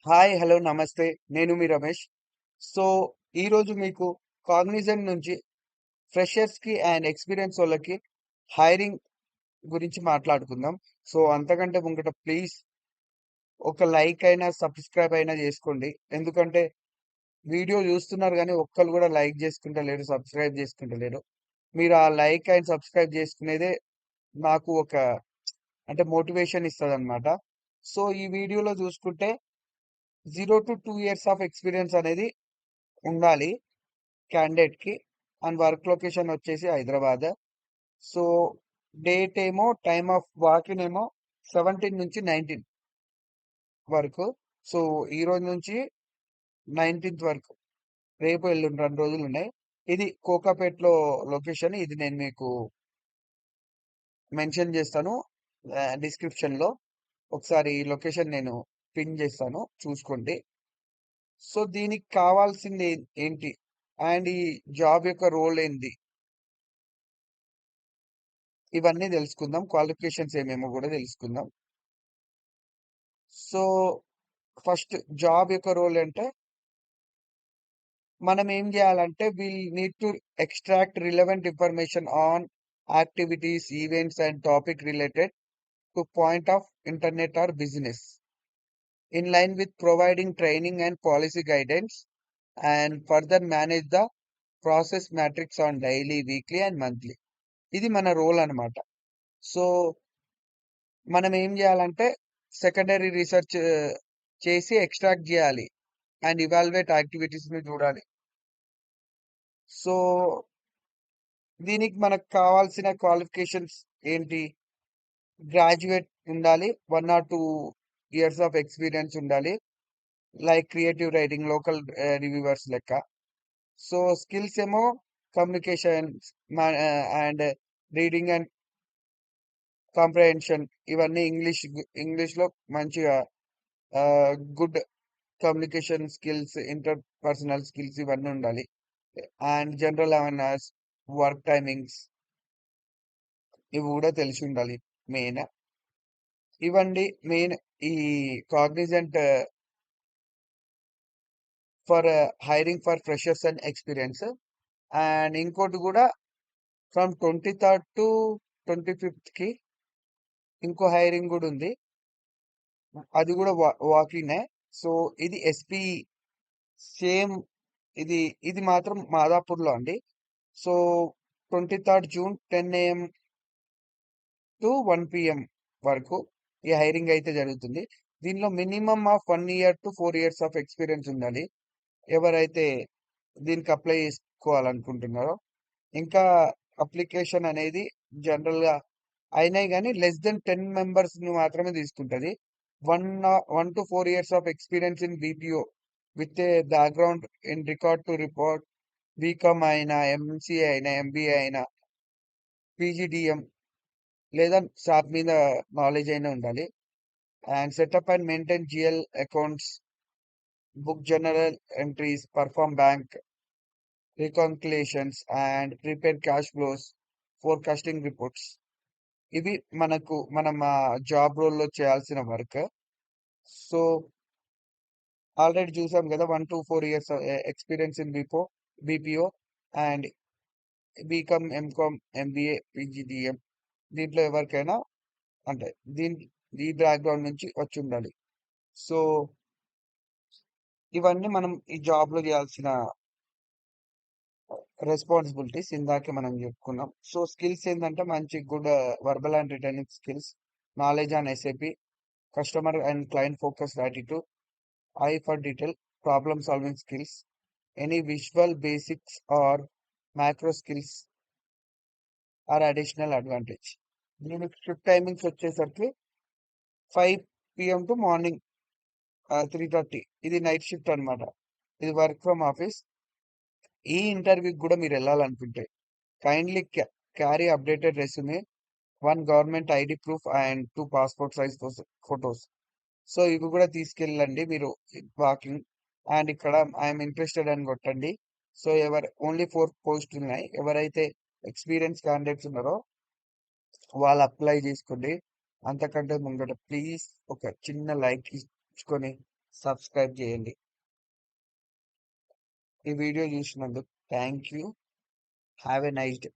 Hi! Hello! నమస్తే. నేను మీ Ramesh. So, ఈరోజు మీకు కాగ్నిజెంట్ నుంచి ఫ్రెషర్స్‌కి అండ్ ఎక్స్‌పీరియన్సోళ్ళకి హైరింగ్ గురించి మాట్లాడుకుందాం. సో, అంతకంటే ముంగట ప్లీజ్ ఒక లైక్ అయినా, సబ్‌స్క్రైబ్ అయినా జేసుకోండి. ఎందుకంటే వీడియో జూస్తున్నారు గానీ ఒక్కళ్ళు గూడా లైక్ జేసుకుంటలేరు, సబ్‌స్క్రైబ్ జేసుకుంటలేరు. మీరు ఆ లైక్ అండ్ సబ్‌స్క్రైబ్ జేసుకునేదే నాకు ఒక అంటే మోటివేషన్ ఇస్తదనమాట. సో, ఈ వీడియోలో జూసుకుంటే 0-2 ఇయర్స్ ఆఫ్ ఎక్స్‌పీరియన్స్ అనేది ఉండాలి. క్యాండిడేట్‌కి. అండ్ వర్క్ లొకేషన్ వచ్చేసి హైదరాబాద్. సో, డేట్ ఏమో టైమ్ ఆఫ్ వాకిన్ ఏమో 17-19 వరకు. సో, ఈరోజు నుంచి 19థ్ వరకు. రేపు, ఎల్లుండి 2 రోజులున్నాయి. ఇది కోకాపేట్‌లో లొకేషన్. ఇది నేను మీకు మెన్షన్ చేస్తాను డిస్క్రిప్షన్‌లో. ఒకసారి ఈ లొకేషన్ నేను పిన్ చేస్తాను చూసుకోండి. సో, దీనికి కావాల్సింది ఏంటి? అండ్ ఈ జాబ్ యొక్క రోల్ ఏంది? ఇవన్నీ తెలుసుకుందాం. క్వాలిఫికేషన్స్ ఏమేమో గూడా తెలుసుకుందాం. సో, ఫస్ట్ జాబ్ యొక్క రోల్ అంటే, మనం ఏం జేయాలంటే need to extract relevant information on activities, events and topic related to point of internet or business. In line with providing training and policy guidance and further manage the process matrix on daily, weekly and monthly. ఇది మన role అన్నమాట. So, మనం ఏం జేయాలంటే secondary research చేసి extract జేయాలి. And evaluate యాక్టివిటీస్‌ని జూడాలి. సో, దీనికి మనకు కావాల్సిన క్వాలిఫికేషన్స్ ఏంటి? గ్రాడ్యుయేట్ ఉండాలి. 1 ఆర్ 2 ఇయర్స్ ఆఫ్ ఎక్స్‌పీరియన్స్ ఉండాలి. Like creative writing, local reviewers లెక్క. సో, స్కిల్స్ ఏమో communications and reading and comprehension ఇవన్నీ ఇంగ్లీష్‌లో మంచిగా good communication skills, interpersonal skills ఇవన్నీ ఉండాలి. And general awareness, work timings ఇవి గూడా తెలిసుండాలి మెయిన్. ఇవండి మెయిన్ ఈ Cognizant for hiring for freshers and experience. And ఇంకోటి గూడా ఫ్రమ్ 23 టు 25కి ఇంకో హైరింగ్ గూడా ఉంది. అది గూడా వాకినే. సో, ఇది ఎస్‌పీ సేమ్ ఇది ఇది మాత్రం మాదాపూర్‌లో అండి. So, 23 June 10 AM to 1 PM వరకు ఈ హైరింగ్ అయితే జరుగుతుంది. దీనిలో minimum of 1 year to 4 years of experience ఉండాలి. ఎవరైతే దీనికి అప్లై చేసుకోవాలనుకుంటున్నారో. ఇంకా అప్లికేషన్ అనేది జనరల్‌గా అయినాయి గానీ లెస్ థాన్ 10 మెంబర్స్‌ని మాత్రమే తీసుకుంటది. 1-4 years of experience in BPO with a background in record to report B Com అయినా, ఎంసీఏ అయినా, ఎంబీఏ అయినా, పీజీడీఎం లేదా సాప్ మీద నాలెడ్జ్ అయినా ఉండాలి. And set up and maintain GL accounts, book general entries, perform bank reconciliations and prepare cash flows, forecasting reports. ఇవి మనం job రోల్‌లో చేయాల్సిన వర్క్. సో, ఆల్రెడీ చూసాం గదా! 1-4 years experience in BPO and BCom, MCom, MBA, PGDM దీంట్లో ఎవరికైనా అంటే దీన్ ఈ బ్యాక్‌గ్రౌండ్ నుంచి వచ్చుండాలి. సో, ఇవన్నీ మనం ఈ జాబ్‌లో జేయాల్సిన రెస్పాన్సిబిలిటీస్ ఇందాకే మనం జెప్పుకున్నాం. సో, స్కిల్స్ ఏందంటే మంచి good verbal and writing skills, knowledge on SAP, customer and client focused attitude, eye for detail, problem solving skills, any visual basics or macro skills are additional advantage. దీనికి shift timings వచ్చేసరికి 5 PM to morning 3:30 ఇది night shift అన్నమాట. ఇది work from office. ఈ ఇంటర్వ్యూకి గూడా మీరెళ్ళాలనుకుంటే kindly carry updated resume, 1 government ID proof and 2 passport size photos. So, ఇవి గూడా తీసుకెళ్ళండి మీరు వాకింగ్. అండ్ ఇక్కడ ఐయామ్ ఇంట్రెస్టెడ్ అని కొట్టండి. సో, ఓన్లీ 4 పోస్టులున్నాయి. ఎవరైతే ఎక్స్‌పీరియన్స్ క్యాండిడేట్స్ ఉన్నారో వాళ్ళు అప్లై జేసుకోండి. అంతకంటే ముంగట ప్లీజ్ ఒక చిన్న లైక్ ఇచ్చుకొని సబ్స్క్రైబ్ చేయండి. ఈ వీడియో చూసినందుకు thank you. Have a nice day.